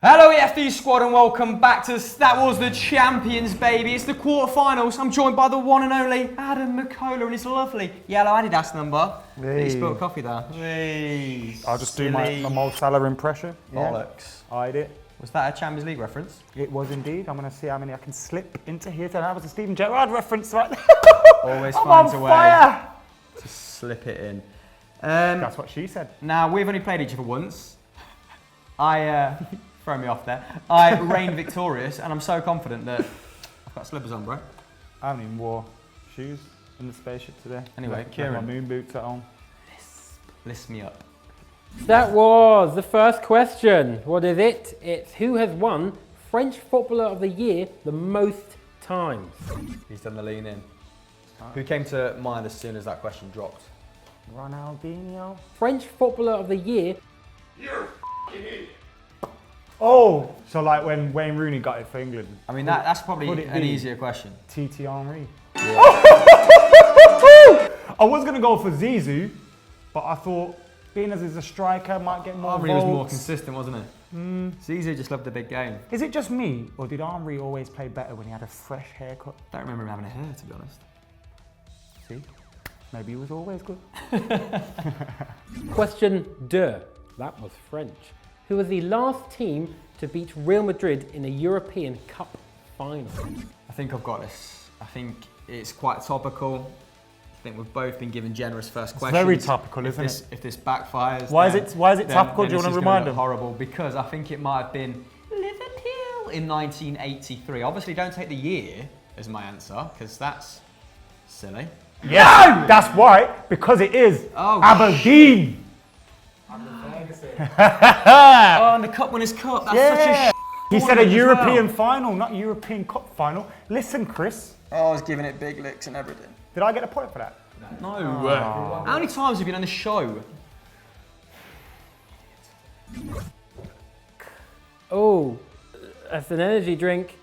Hello EFD squad and welcome back to That Was The Champions, baby. It's the quarterfinals. I'm joined by the one and only Adam McKola and his lovely yellow Adidas number. Hey. He spilled coffee there. Hey. I'll just do my Mo Salah impression. Bollocks. Yeah. I did. Was that a Champions League reference? It was indeed. I'm going to see how many I can slip into here. So that was a Steven Gerrard reference right there. Always I'm finds on a way fire. to slip it in. That's what she said. Now, we've only played each other once. Throw me off there. I reigned victorious and I'm so confident that I've got slippers on, bro. I haven't even wore shoes in the spaceship today. Anyway, Left Kieran. my moon boots at home. List me up. That was the first question. What is it? It's who has won French Footballer of the Year the most times? He's done the lean in. Who came to mind as soon as that question dropped? Ronaldinho. French Footballer of the Year. Oh, so like when Wayne Rooney got it for England. I mean, that's probably Could it an be easier question. TT Henry. I was going to go for Zizou, but I thought being as he's a striker might get more Henry was more votes. consistent, wasn't he? Zizou just loved the big game. Is it just me, or did Henry always play better when he had a fresh haircut? Don't remember him having a hair, to be honest. See? Maybe he was always good. Question 2. That was French. Who was the last team to beat Real Madrid in a European Cup final? I think I've got this. I think it's quite topical. I think we've both been given generous first questions. Very topical, isn't it? If this backfires, Why is it topical? Do you want to remind them? Horrible, because I think it might have been Liverpool in 1983. Obviously, don't take the year as my answer, because that's silly. Yeah, that's why, because it is Aberdeen. Oh, and the Cup Winners' Cup. That's such a He said a tournament as European well. final, not European Cup final. Listen, Chris, Oh, I was giving it big licks and everything. did I get a point for that? No. How many times have you been on the show? Oh, that's an energy drink.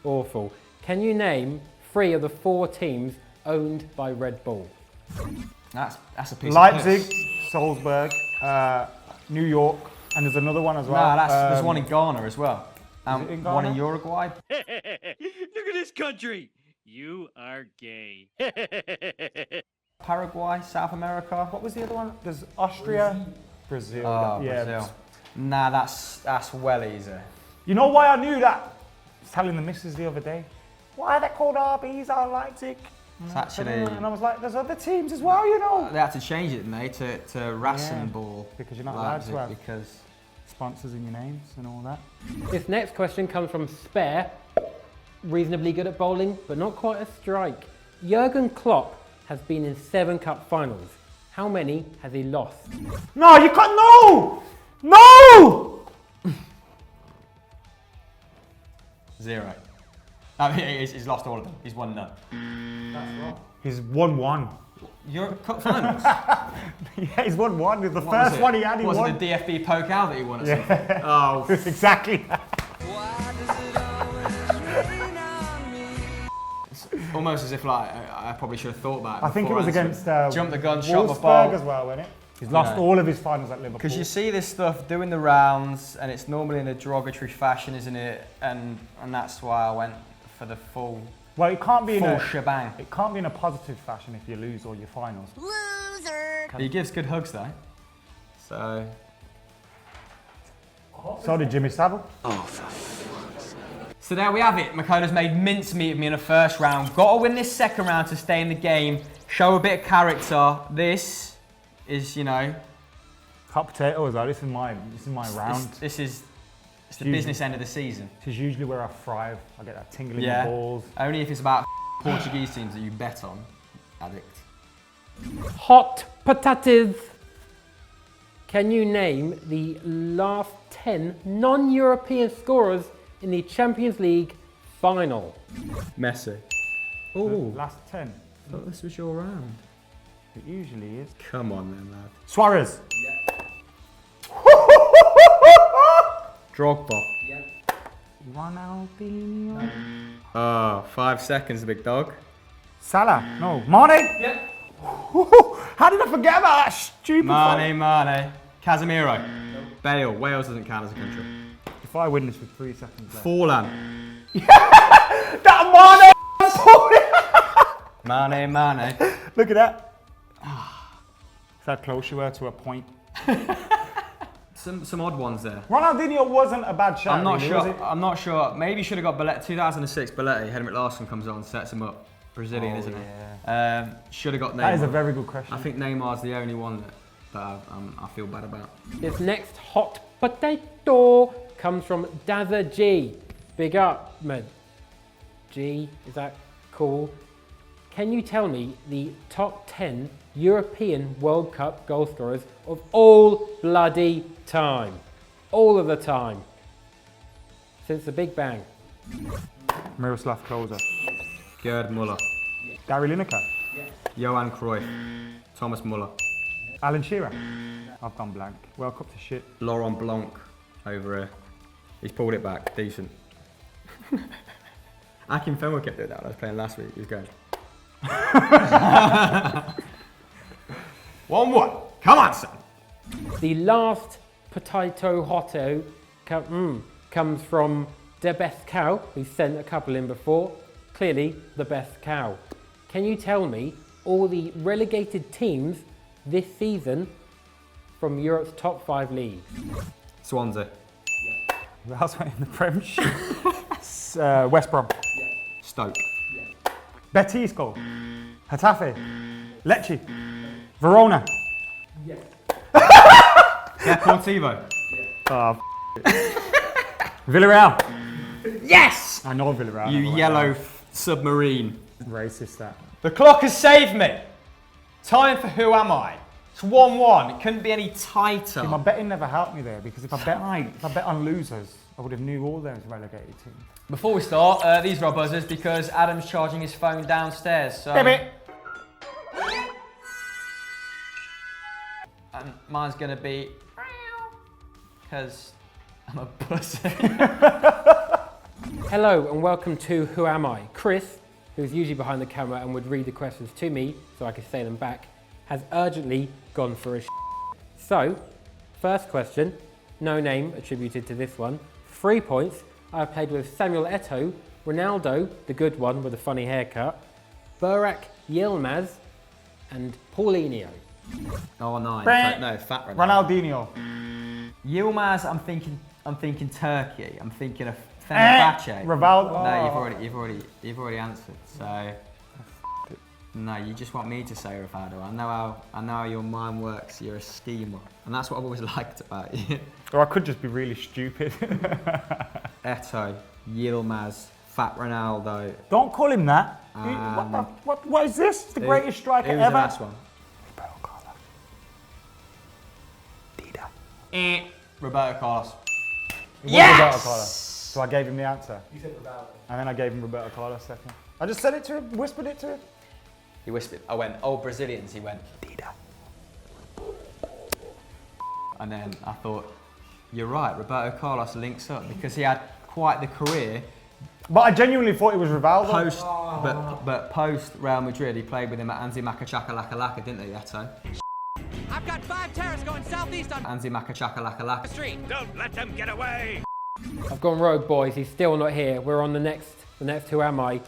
Awful. Can you name 3 of the 4 teams owned by Red Bull? That's a piece Leipzig, of piss. Salzburg, New York, and there's another one as well. Nah, there's one in Ghana as well. it in One in Ghana? Uruguay. Look at this country. You are gay. Paraguay, South America. What was the other one? There's Austria, Brazil. Oh, yeah. Brazil. Nah, that's well easy. You know why I knew that? I was telling the missus the other day. Why are they called RBs or Leipzig? It's actually... And I was like, there's other teams as well, you know. They had to change it, didn't they, to Rasenball. Because you're not allowed Leipzig, to have because sponsors in your names and all that. This next question comes from Spare. Reasonably good at bowling, but not quite a strike. Jurgen Klopp has been in 7 cup finals. How many has he lost? No, you can't. No! No! 0. I mean, he's lost all of them. He's won none. That's wrong. He's won 1. Europe Cup finals? Yeah, he's won 1. The What first was it? one he had, he was won. it the DFB Pokal that he won or something? Oh, Exactly. it's almost as if like I probably should have thought that. I think it was before against answering. Jump the gun, shot the Wolfsburg ball. as well, wasn't it? He's lost all of his finals at Liverpool. Because you see this stuff doing the rounds, and it's normally in a derogatory fashion, isn't it? And that's why I went for the full Well, it can't be in a shebang. It can't be in a positive fashion if you lose all your finals. He gives good hugs though. So So did Jimmy Savile. So there we have it. McKola's made mincemeat of me in the first round. Got to win this second round to stay in the game. Show a bit of character. This is, you know, Hot potato as well. This is my round. This is it's the Usually. business end of the season. This is usually where I thrive. I get that tingling in Yeah. the balls. Only if it's about Portuguese teams that you bet on, addict. Hot potatoes. Can you name the last 10 non-European scorers in the Champions League final? Messi. The Oh, last 10. I thought this was your round. It usually is. Come on then, lad. Suarez. Drogba. Ronaldinho. Oh, 5 seconds, big dog. Salah. No. Mane. Yep. How did I forget about that stupid Mane. Casemiro. Bale. Wales doesn't count as a country. If I win this with 3 seconds left. Forlan. That Mane! Mane. Look at that. That's how close you were to a point. Some odd ones there. Ronaldinho wasn't a bad shot. I'm not really, was sure. it? I'm not sure. Maybe should have got Belletti. 2006 Belletti. Henrik Larsson comes on, sets him up. Brazilian, isn't yeah. he? Should have got Neymar. That is a very good question. I think Neymar's the only one that I feel bad about. This next hot potato comes from Dazza G. Big up, man. G, is that cool? Can you tell me the top 10 European World Cup goal scorers of all bloody time? All of the time. Since the Big Bang. Miroslav Klose. Gerd Muller. Gary Lineker. Johan Cruyff. Thomas Muller. Alan Shearer. I've gone blank. World Cup to shit. Laurent Blanc over here. He's pulled it back. Decent. Akin Fenway kept doing that when I was playing last week. He was going. 1-1. Come on, son. The last potato hotto comes from the best cow, who sent a couple in before. Clearly, the best cow. Can you tell me all the relegated teams this season from Europe's top 5 leagues? Swansea. Who else went in the Premiership? West Brom. Stoke. Betis goal. Getafe. Lecce. Verona. Deportivo. Oh, Villarreal. Yes! I know Villarreal. You yellow submarine. Racist that. The clock has saved me. Time for Who Am I? It's 1-1. It couldn't be any tighter. See, my betting never helped me there because if I bet on losers, I would have knew all those relegated teams. Before we start, these are our buzzers because Adam's charging his phone downstairs. So Damn and mine's gonna be because I'm a buzzer. Hello and welcome to Who Am I? Chris, who's usually behind the camera and would read the questions to me so I could say them back, has urgently gone for a So, first question, no name attributed to this one. 3 points. I've played with Samuel Eto'o, Ronaldo, the good one with a funny haircut, Burak Yilmaz, and Paulinho. Oh, 9. No, fat Ronaldinho. Yilmaz, I'm thinking Turkey. I'm thinking of Fenerbahce. Rivaldo. No, you've already answered. So no, you just want me to say Rivaldo. I know how your mind works. You're a schemer, and that's what I've always liked about you. Or I could just be really stupid. Eto'o, Yilmaz, Fat Ronaldo. Don't call him that. What is this? It's the greatest striker Who's ever. the last one? Roberto Carlos. Roberto Carlos. So I gave him the answer. You said Roberto. And then I gave him Roberto Carlos second. I just said it to him, whispered it to him. He whispered. I went, oh, Brazilians. He went, Dida. And then I thought, you're right, Roberto Carlos links up because he had quite the career. But I genuinely thought it was Rivaldo. But post Real Madrid, he played with him at Anzi Makachaka, didn't they, Eto'o? I've got 5 terrorists going southeast on Anzi Makachaka. Street. Don't let them get away! I've gone rogue, boys. He's still not here. We're on the next Who Am I?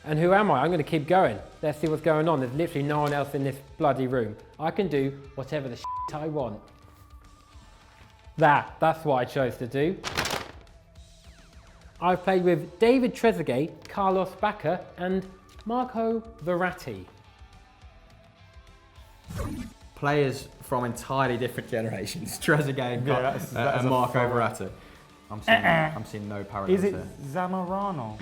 And who am I? I'm going to keep going. Let's see what's going on. There's literally no one else in this bloody room. I can do whatever the shit I want. That's what I chose to do. I've played with David Trezeguet, Carlos Bacca, and Marco Verratti. Players from entirely different generations. Trezeguet and Marco Verratti. I'm seeing no parallels Is it here. Zamorano?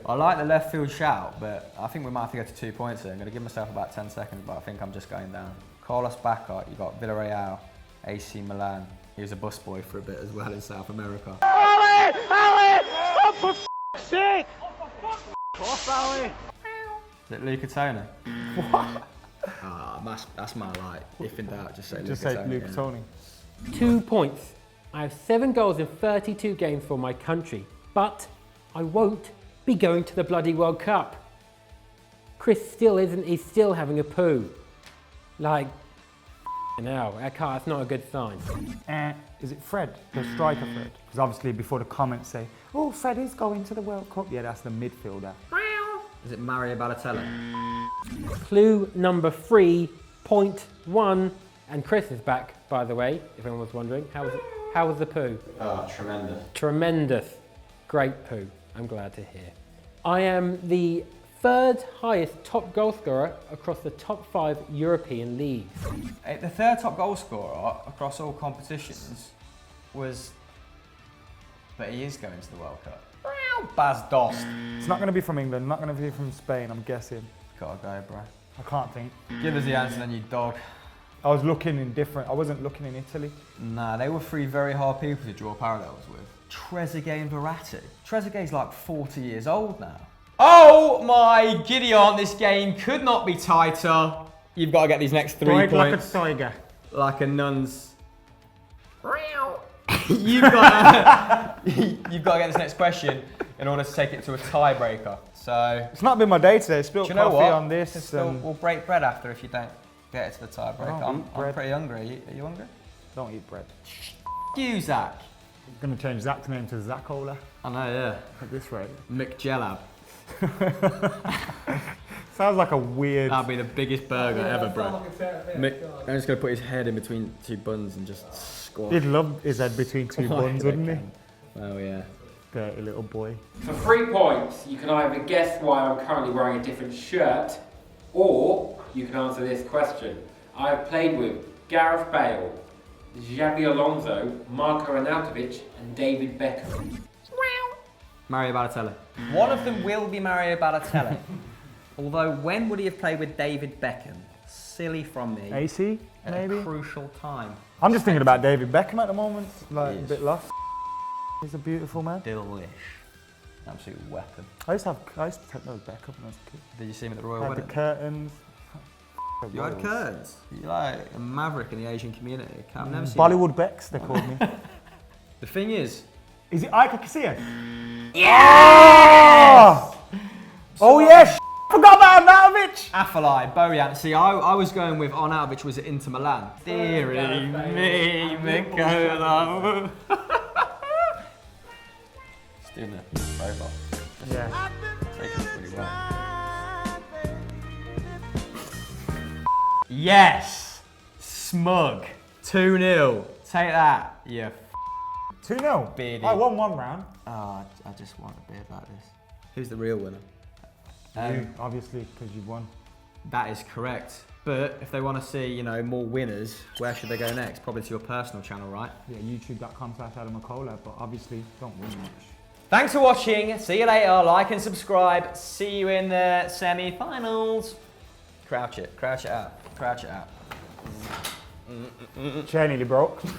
I like the left field shout, but I think we might have to go to 2 points here. I'm going to give myself about 10 seconds, but I think I'm just going down. Carlos Bacca, you got Villarreal, AC Milan. He was a busboy for a bit as well in South America. Ali! Oh, for f***'s sake! Off, Ali! Is it Luca Toni? What? That's my like. If in doubt, just say Just Luca say Toni. Luca Toni. 2 points. I have 7 goals in 32 games for my country, but I won't be going to the bloody World Cup. Chris still isn't, he's still having a poo. Like, no, that's not a good sign. Is it Fred, the striker Fred? Because obviously before the comments say, oh, Fred is going to the World Cup. Yeah, that's the midfielder. Is it Mario Balotelli? Clue number 3.1. And Chris is back, by the way, if anyone was wondering. How was the poo? Oh, tremendous. Tremendous. Great poo. I'm glad to hear. I am the third highest top goal scorer across the top 5 European leagues. The third top goal scorer across all competitions was... But he is going to the World Cup. Baz Dost. It's not going to be from England, not going to be from Spain, I'm guessing. Gotta go, bro. I can't think. Give us the answer then, you dog. I was looking in different, I wasn't looking in Italy. Nah, they were 3 very hard people to draw parallels with. Trezeguet and Verratti. Trezeguet's like 40 years old now. Oh my Gideon, this game could not be tighter. You've got to get these next 3 points. Like a tiger. Like a nun's. You've got to get this next question in order to take it to a tiebreaker. So it's not been my day today. Spilled do you know coffee what? on this. We'll break bread after if you don't get it to the tiebreaker. I'm pretty hungry. Are you hungry? Don't eat bread. You, Zach. I'm going to change Zach's name to McKola. I know, yeah. At this rate. McJellab. Sounds like a weird... That'd be the biggest burger ever, bro. I'm just going to put his head in between 2 buns and just squash. He'd love his head between 2 buns, wouldn't he? Oh, yeah. Dirty little boy. For 3 points, you can either guess why I'm currently wearing a different shirt, or you can answer this question. I've played with Gareth Bale, Xabi Alonso, Marco Arnautovic, and David Beckham. Mario Balotelli. One of them will be Mario Balotelli. Although, when would he have played with David Beckham? Silly from me. AC, at maybe? a crucial time. I'm just thinking about David Beckham at the moment. Like, a bit lost. He's a beautiful man. Delish. Absolute weapon. I used to take those Beckham when I was a kid. Did you see him at the Royal Had Wedding? the curtains. You had curtains? You're like a maverick in the Asian community. I've never seen Bollywood Becks, they called me. The thing is it Iker Casillas? Yes! Oh yes! Forgot about Arnautovic! Afellay, Bojan. See, I was going with Arnautovic was at Inter Milan. Deary me, McKola. Just doing the profile. Yeah. Taking it pretty well. Yes! Smug. 2-0. Take that, you 2-0. beardy. I won 1 round. Oh, I just want a beard like this. Who's the real winner? You, obviously, because you've won. That is correct. But if they want to see, more winners, where should they go next? Probably to your personal channel, right? Yeah, youtube.com/Adam McKola, but obviously don't win much. Thanks for watching. See you later. Like and subscribe. See you in the semi-finals. Crouch it out. Crouch it out. Chair nearly broke.